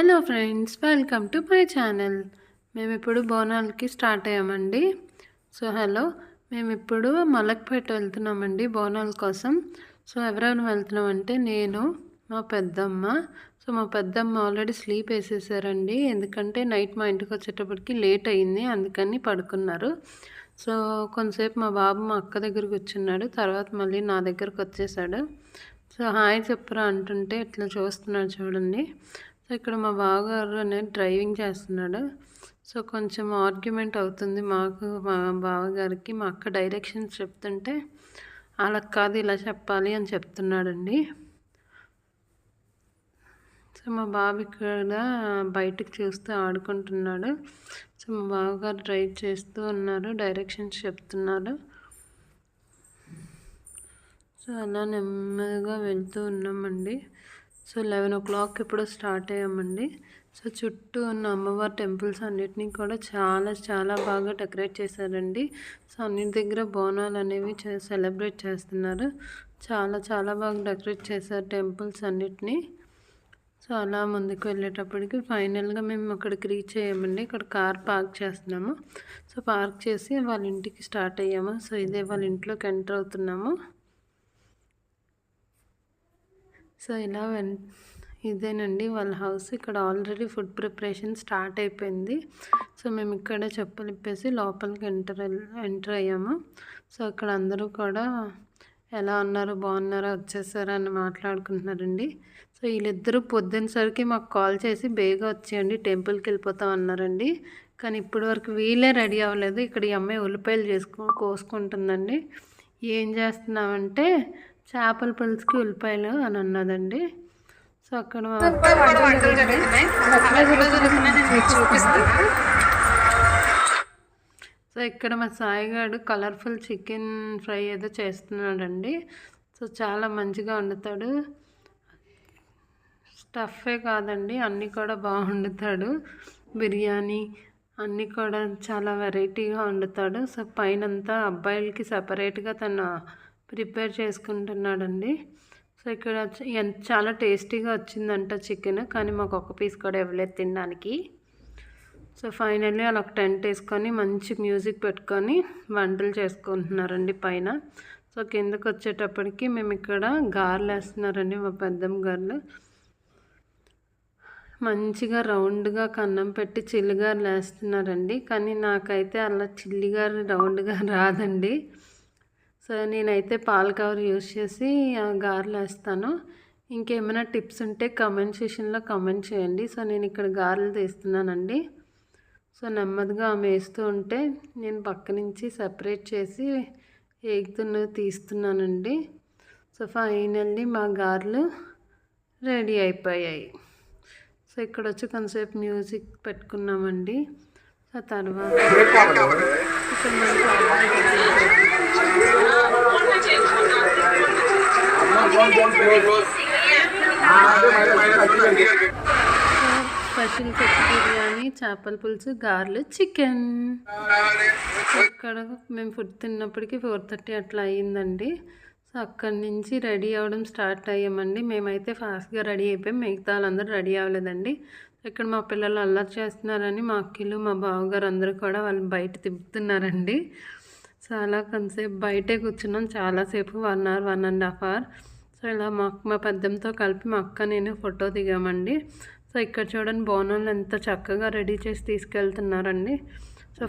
Hello friends, welcome to my channel. మేము ఇప్పుడు బోనాలకి start అయ్యామండి. మేము ఇప్పుడు మలక్పేట వెళ్తున్నామండి బోనాల కోసం. ఎవరెవరు వెళ్తున్నామంటే నేను, మా పెద్దమ్మ. మా పెద్దమ్మ ఆల్రెడీ స్లీప్ వేసేసారండి, ఎందుకంటే నైట్ మా ఇంటికి వచ్చేటప్పటికి లేట్ అయింది, అందుకని పడుకున్నారు. కొంతసేపు మా బాబు మా అక్క దగ్గర కూర్చున్నాడు, తర్వాత మళ్ళీ నా దగ్గరకు వచ్చేసాడు. హాయ్ చెప్పురా అంటుంటే ఇట్లా చూస్తున్నాడు చూడండి. ఇక్కడ మా బావగారు అనేది డ్రైవింగ్ చేస్తున్నాడు. కొంచెం ఆర్గ్యుమెంట్ అవుతుంది మాకు, మా బావగారికి. మా అక్క డైరెక్షన్స్ చెప్తుంటే అలా కాదు ఇలా చెప్పాలి అని చెప్తున్నాడండి. మా బాబు ఇక్కడ బయటకు చూస్తూ ఆడుకుంటున్నాడు. మా బావగారు డ్రైవ్ చేస్తూ ఉన్నారు, డైరెక్షన్స్ చెప్తున్నారు. అలా నెమ్మదిగా వెళ్తూ ఉన్నామండి. 11 o'clock ఇప్పుడు స్టార్ట్ అయ్యామండి. చుట్టూ ఉన్న అమ్మవారి టెంపుల్స్ అన్నిటినీ కూడా చాలా బాగా డెకరేట్ చేశారండి. అన్నిటి దగ్గర బోనాలు అనేవి సెలబ్రేట్ చేస్తున్నారు. చాలా బాగా డెకరేట్ చేశారు టెంపుల్స్ అన్నిటినీ. అలా ముందుకు వెళ్ళేటప్పటికి ఫైనల్గా మేము అక్కడికి రీచ్ అయ్యామండి. ఇక్కడ కార్ పార్క్ చేస్తున్నాము. పార్క్ చేసి వాళ్ళ ఇంటికి స్టార్ట్ అయ్యాము. ఇదే వాళ్ళ ఇంట్లోకి ఎంటర్ అవుతున్నాము. ఇలా ఇదేనండి వాళ్ళ హౌస్. ఇక్కడ ఆల్రెడీ ఫుడ్ ప్రిపరేషన్ స్టార్ట్ అయిపోయింది. మేము ఇక్కడ చెప్పులు ఇప్పేసి లోపలికి ఎంటర్ అయ్యాము. ఇక్కడ అందరూ కూడా ఎలా ఉన్నారు, బాగున్నారా, వచ్చేసారా అని మాట్లాడుకుంటున్నారండి. వీళ్ళిద్దరూ పొద్దున్నసరికి మాకు కాల్ చేసి బేగా వచ్చేయండి, టెంపుల్కి వెళ్ళిపోతాం అన్నారండి. కానీ ఇప్పటి వరకు వీళ్ళే రెడీ అవ్వలేదు. ఇక్కడ ఈ అమ్మాయి ఉల్లిపాయలు కోసుకుంటుందండి. ఏం చేస్తున్నామంటే చేపల పులుసుకి ఉల్లిపాయలు అని అన్నదండి. అక్కడ ఇక్కడ మా సాయిగాడు కలర్ఫుల్ చికెన్ ఫ్రై ఏదో చేస్తున్నాడండి. చాలా మంచిగా వండుతాడు. స్టఫే కాదండి, అన్నీ కూడా బాగా వండుతాడు. బిర్యానీ అన్నీ కూడా చాలా వెరైటీగా వండుతాడు. పైనంతా అబ్బాయిలకి సపరేట్గా తను ప్రిపేర్ చేసుకుంటున్నాడండి. ఇక్కడ చాలా టేస్టీగా వచ్చిందంట చికెన్, కానీ మాకు ఒక పీస్ కూడా ఇవ్వలేదు తినడానికి. ఫైనల్లీ అలా ఒక టెంట్ వేసుకొని మంచి మ్యూజిక్ పెట్టుకొని వంటలు చేసుకుంటున్నారండి పైన. కిందకు వచ్చేటప్పటికి మేము ఇక్కడ గారెలు వేస్తున్నారండి. మా పెద్దమ్మ గారెలు మంచిగా రౌండ్గా కన్నం పెట్టి చిల్లిగారెలు వేస్తున్నారండి. కానీ నాకైతే అలా చిల్లిగారు రౌండ్గా రాదండి. నేనైతే పాల కవర్ యూజ్ చేసి గారెలు వేస్తాను. ఇంకేమైనా టిప్స్ ఉంటే కామెంట్ సెక్షన్లో కామెంట్ చేయండి. నేను ఇక్కడ గారెలు తీస్తున్నానండి. నెమ్మదిగా ఆమె వేస్తూ ఉంటే నేను పక్క నుంచి సపరేట్ చేసి తీస్తున్నానండి. ఫైనల్లీ మా గారెలు రెడీ అయిపోయాయి. ఇక్కడ వచ్చి కొంతసేపు మ్యూజిక్ పెట్టుకున్నామండి. తర్వాత స్పెషల్ చికెన్ బిర్యానీ, చేపల పులుసు, గారెలు, చికెన్. ఇక్కడ మేము ఫుడ్ తిన్నప్పటికీ 4:30 అట్లా అయ్యిందండి. అక్కడి నుంచి రెడీ అవ్వడం స్టార్ట్ అయ్యామండి. మేమైతే ఫాస్ట్గా రెడీ అయిపోయాం, మిగతా వాళ్ళందరూ రెడీ అవ్వలేదండి. ఇక్కడ మా పిల్లలు అల్లరి చేస్తున్నారని మా అక్కలు, మా బావగారు అందరూ కూడా వాళ్ళు బయట తిప్పుతున్నారండి. అలా కొంతసేపు బయటే కూర్చున్నాం, చాలాసేపు 1 hour 1.5 hour. ఇలా మా పెద్దంతో కలిపి మా అక్క నేను ఫోటో దిగామండి. ఇక్కడ చూడండి బోనాలు ఎంత చక్కగా రెడీ చేసి తీసుకెళ్తున్నారండి.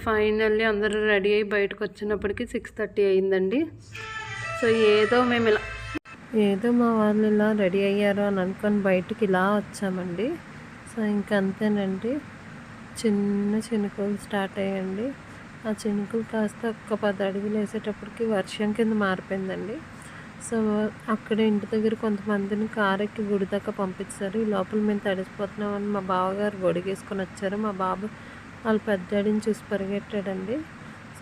ఫైనల్లీ అందరూ రెడీ అయ్యి బయటకు వచ్చినప్పటికీ 6:30 అయిందండి. ఏదో మా వాళ్ళు ఇలా రెడీ అయ్యారు అని అనుకొని బయటకు ఇలా వచ్చామండి. ఇంకంతేనండి, చిన్న చినుకులు స్టార్ట్ అయ్యండి. ఆ చినుకులు కాస్త ఒక్క 10 అడుగులు వేసేటప్పటికి వర్షం కింద మారిపోయిందండి. అక్కడ ఇంటి దగ్గర కొంతమందిని కారు ఎక్కి గుడి దాకా పంపించారు. ఈ లోపల మేము తడిసిపోతున్నామని మా బావగారు గొడిగేసుకొని వచ్చారు. మా బాబు వాళ్ళ పెద్దాడిని చూసి పరిగెట్టాడండి.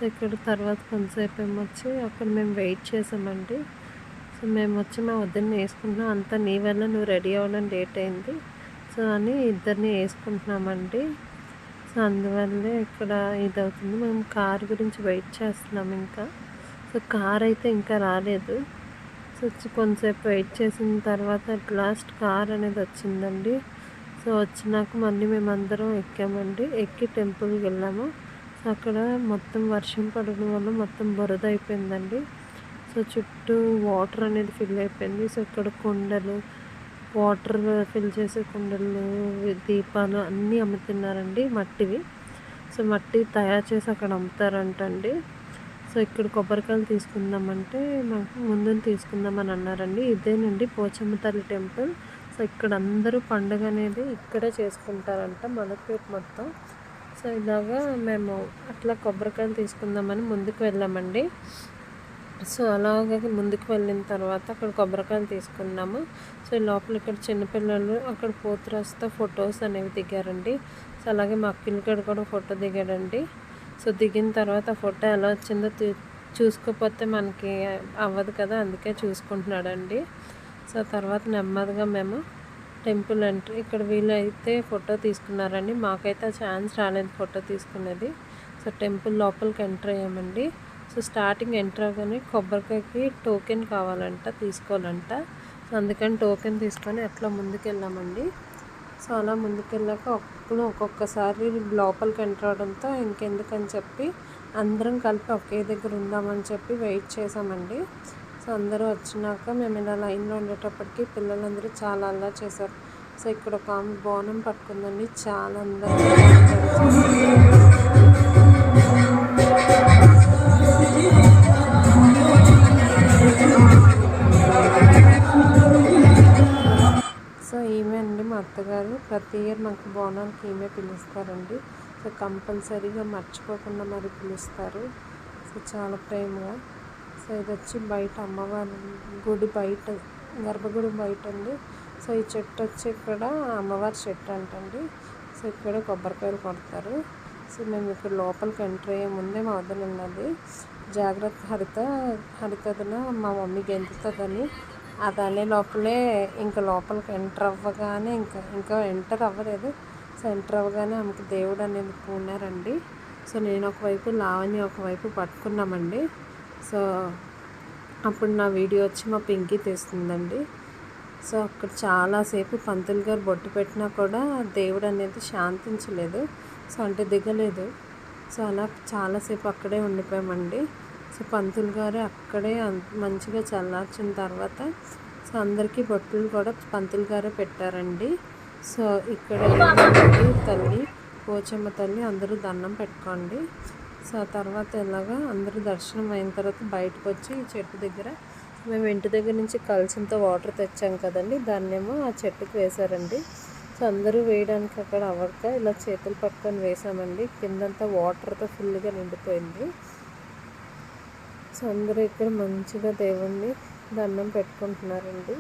ఇక్కడ తర్వాత కొంతసేపు ఏమొచ్చి అక్కడ మేము వెయిట్ చేసామండి. మేము వచ్చి మా వద్దని వేసుకుంటున్నాం. అంతా నీ వల్ల నువ్వు రెడీ అవ్వడం లేట్ అయింది అని ఇద్దరిని వేసుకుంటున్నామండి. అందువల్లే ఇక్కడ ఇదవుతుంది. మేము కారు గురించి వెయిట్ చేస్తున్నాం ఇంకా. కార్ అయితే ఇంకా రాలేదు. కొంతసేపు వెయిట్ చేసిన తర్వాత లాస్ట్ కార్ అనేది వచ్చిందండి. సో వచ్చినాక మళ్ళీ మేమందరం ఎక్కామండి. ఎక్కి టెంపుల్కి వెళ్ళాము. సో అక్కడ మొత్తం వర్షం పడడం వల్ల మొత్తం బురద అయిపోయిందండి. సో చుట్టూ వాటర్ అనేది ఫిల్ అయిపోయింది. సో ఇక్కడ కుండలు, వాటర్ ఫిల్ చేసే కుండలు, దీపాలు అన్నీ అమ్ముతున్నారండి మట్టివి. సో మట్టి తయారు చేసి అక్కడ అమ్ముతారంటండి. సో ఇక్కడ కొబ్బరికాయలు తీసుకుందామంటే మాకు ముందు తీసుకుందామని అన్నారండి. ఇదేనండి పోచమ్మ తల్లి టెంపుల్. సో ఇక్కడ అందరూ పండుగ అనేది ఇక్కడే చేసుకుంటారంట, మలక్పేట మొత్తం. సో ఇలాగా మేము అట్లా కొబ్బరికాయలు తీసుకుందామని ముందుకు వెళ్ళామండి. సో అలాగే ముందుకు వెళ్ళిన తర్వాత అక్కడ కొబ్బరికాయలు తీసుకున్నాము. సో లోపల ఇక్కడ చిన్నపిల్లలు అక్కడ పోతురాస్తో ఫొటోస్ అనేవి దిగారండి. సో అలాగే మా అక్కిలగడు కూడా ఫోటో దిగాడండి. సో దిగిన తర్వాత ఆ ఫోటో ఎలా వచ్చిందో చూసుకోకపోతే మనకి అవ్వదు కదా, అందుకే చూసుకుంటున్నాడండి. సో తర్వాత నెమ్మదిగా మేము టెంపుల్ ఎంట్రీ, ఇక్కడ వీళ్ళైతే ఫోటో తీసుకున్నారండి. మాకైతే ఆ ఛాన్స్ రాలేదు ఫోటో తీసుకునేది. సో టెంపుల్ లోపలికి ఎంటర్ అయ్యామండి. సో స్టార్టింగ్ ఎంటర్ అవ్వగానే కొబ్బరికాయకి టోకెన్ కావాలంట, తీసుకోవాలంట. సో అందుకని టోకెన్ తీసుకొని అట్లా ముందుకు వెళ్ళామండి. సో అలా ముందుకెళ్ళాక ఒక్కొక్కసారి లోపలికి ఎంటర్ అవడంతో ఇంకెందుకని చెప్పి అందరం కలిపి ఒకే దగ్గర ఉందామని చెప్పి వెయిట్ చేసామండి. సో అందరూ వచ్చినాక మేము ఇలా లైన్లో ఉండేటప్పటికి పిల్లలందరూ చాలా అల్లరి చేశారు. సో ఇక్కడ ఒక ఆమె బోనం పట్టుకుందండి, చాలా అందంగా. సో ఈమె అండి మా అత్తగారు. ప్రతి ఇయర్ మాకు బోనానికి ఈమె పిలుస్తారండి. సో కంపల్సరీగా మర్చిపోకుండా మరి పిలుస్తారు. సో చాలా ప్రేమగా. సో ఇది వచ్చి బయట అమ్మవారి గుడి బయట, గర్భగుడి బయట అండి. సో ఈ చెట్టు వచ్చి ఇక్కడ అమ్మవారి చెట్టు అంటండి. సో ఇక్కడ కొబ్బరికాయలు కొడతారు. సో మేము ఇక్కడ లోపలికి ఎంటర్ అయ్యే ముందే మా వదిన ఉన్నది, జాగ్రత్త హరితదన మా మమ్మీ గెంతుతుందని. అది అనే లోపలే ఇంకా లోపలికి ఎంటర్ అవ్వగానే ఇంకా ఎంటర్ అవ్వలేదు. సో ఎంటర్ అవ్వగానే ఆమెకు దేవుడు అనేది పూనారండి. సో నేను ఒకవైపు, లావణ్య ఒకవైపు పట్టుకున్నామండి. సో అప్పుడు నా వీడియో వచ్చి మా పింకీ తీస్తుందండి. సో అక్కడ చాలాసేపు పంతులు గారు బొట్టు పెట్టినా కూడా దేవుడు అనేది శాంతించలేదు. సో అంటే దిగలేదు. సో అలా చాలాసేపు అక్కడే ఉండిపోయామండి. సో పంతులు గారు అక్కడే మంచిగా చల్లార్చిన తర్వాత సో అందరికీ బొట్టులు కూడా పంతులు గారే పెట్టారండి. సో ఇక్కడ తల్లి పోచమ్మ తల్లి అందరూ దండం పెట్టుకోండి. సో ఆ తర్వాత ఎలాగా అందరూ దర్శనం అయిన తర్వాత బయటకు వచ్చి ఈ చెట్టు దగ్గర, మేము ఇంటి దగ్గర నుంచి కలసంతో వాటర్ తెచ్చాం కదండి, దాన్నేమో ఆ చెట్టుకు వేశారండి. సో అందరూ వేయడానికి అక్కడ అవ్వక ఇలా చేతులు పట్టుకొని వేసామండి. కిందంతా వాటర్తో ఫుల్గా నిండిపోయింది. సో అందరూ ఇక్కడ మంచిగా దేవుణ్ణి దండం పెట్టుకుంటున్నారండి.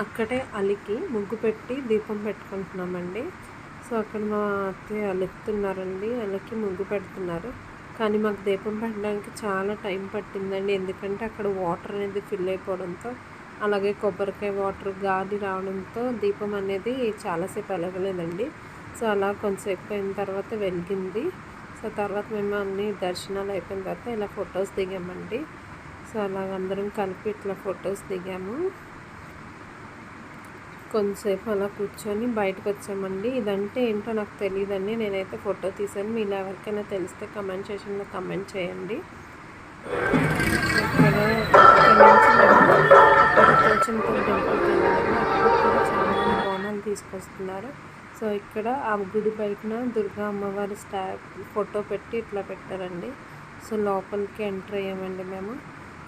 అక్కడే అలికి ముగ్గు పెట్టి దీపం పెట్టుకుంటున్నామండి. సో అక్కడ మా అత్తయ్య అలుకుతున్నారండి, అలికి ముగ్గు పెడుతున్నారు. కానీ మాకు దీపం పెట్టడానికి చాలా టైం పట్టిందండి. ఎందుకంటే అక్కడ వాటర్ అనేది ఫిల్ అయిపోవడంతో, అలాగే కొబ్బరికాయ వాటర్ గాలి రావడంతో దీపం అనేది చాలాసేపు వెలగలేదండి. సో అలా కొంతసేపు అయిన తర్వాత వెలిగింది. సో తర్వాత మేము అన్ని దర్శనాలు అయిపోయిన తర్వాత ఇలా ఫొటోస్ దిగామండి. సో అలాగ అందరం కలిపి ఇట్లా ఫొటోస్ దిగాము. కొంతసేపు అలా కూర్చొని బయటకు వచ్చామండి. ఇదంటే ఏంటో నాకు తెలియదండి, నేనైతే ఫోటో తీసాను. మీలో ఎవరికైనా తెలిస్తే కమెంట్ సెక్షన్లో కమెంట్ చేయండి. ఇక్కడ పోచమ్మ టెంపుల్కి వెళ్ళాము. అక్కడ కూడా చాలామంది బోనాలు తీసుకొస్తున్నారు. సో ఇక్కడ ఆ గుడి బయటన దుర్గా అమ్మవారి ఫోటో పెట్టి ఇట్లా పెట్టారండి. సో లోపలికి ఎంటర్ అయ్యామండి మేము.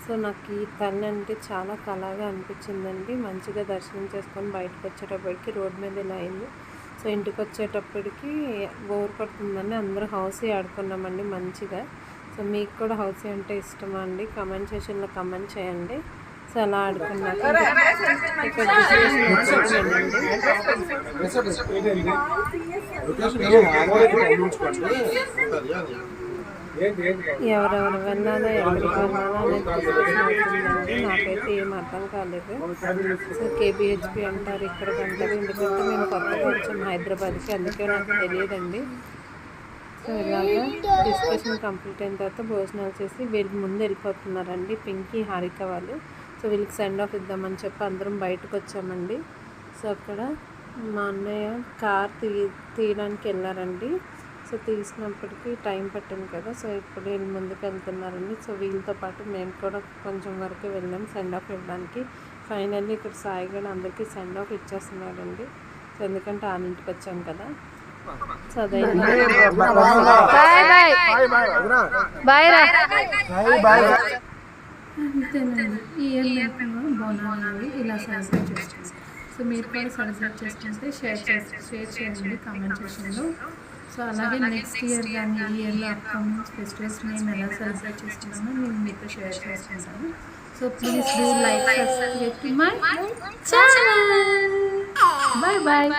సో నాకు ఈ తల్లి అంటే చాలా కళగా అనిపించిందండి. మంచిగా దర్శనం చేసుకొని బయటకు వచ్చేటప్పటికి రోడ్ మీద ఇలా అయింది. సో ఇంటికి వచ్చేటప్పటికి బోర్ పడుతుందని అందరూ హౌసీ ఆడుకున్నామండి మంచిగా. సో మీకు కూడా హౌసీ అంటే ఇష్టమా అండి? కమెంట్ సెక్షన్లో కమెంట్ చేయండి. సో అలా ఆడుకున్నాక ఇక్కడ ఎవరెవరు వెళ్ళాలో ఎవరికి వెళ్ళాలో అనేది డిస్కషన్ అవుతుందండి. నాకైతే ఏం అర్థం కాలేదు. సో కేబిహెచ్పి అంటారు, ఇక్కడికి అంటారు. ఎందుకంటే మేము కొత్తగా వచ్చాం హైదరాబాద్కి, అందుకే నాకు తెలియదండి. సో ఇలాగా డిస్కషన్ కంప్లీట్ అయిన తర్వాత భోజనాలు చేసి వీళ్ళు ముందు వెళ్ళిపోతున్నారండి, పింకీ హారిక వాళ్ళు. సో సో వీళ్ళకి సెండ్ ఆఫ్ ఇద్దామని చెప్పి అందరం బయటకు వచ్చామండి. సో అక్కడ మా అన్నయ్య కార్ తీయడానికి వెళ్ళారండి. సో తీసినప్పటికీ టైం పట్టింది కదా, సో ఇప్పుడు వీళ్ళు ముందుకు వెళ్తున్నారండి. సో వీళ్ళతో పాటు మేము కూడా కొంచెం వరకు వెళ్ళాం సెండ్ ఆఫ్ ఇవ్వడానికి. ఫైనల్లీ ఇక్కడ సాయి కూడా అందరికీ సెండ్ ఆఫ్ ఇచ్చేస్తున్నాడండి. సో ఎందుకంటే ఆ ఇంటికి వచ్చాం కదా. సో అదే అంతేనండి. ఈ ఇయర్ బోనాలు ఇలా సెలబ్రేట్ చేస్తాం. సో మీరు కూడా సెలబ్రేట్ చేసుకుంటే షేర్ చేయండి కామెంట్ సెక్షన్లో. సో అలాగే నెక్స్ట్ ఇయర్ కానీ ఈ ఇయర్లో అప్కమింగ్ ఫెస్టివల్స్ మేము ఎలా సెలబ్రేట్ చేసుకున్నామో నేను మీతో షేర్ చేసుకుంటాను. So please do like subscribe to my channel. Bye bye.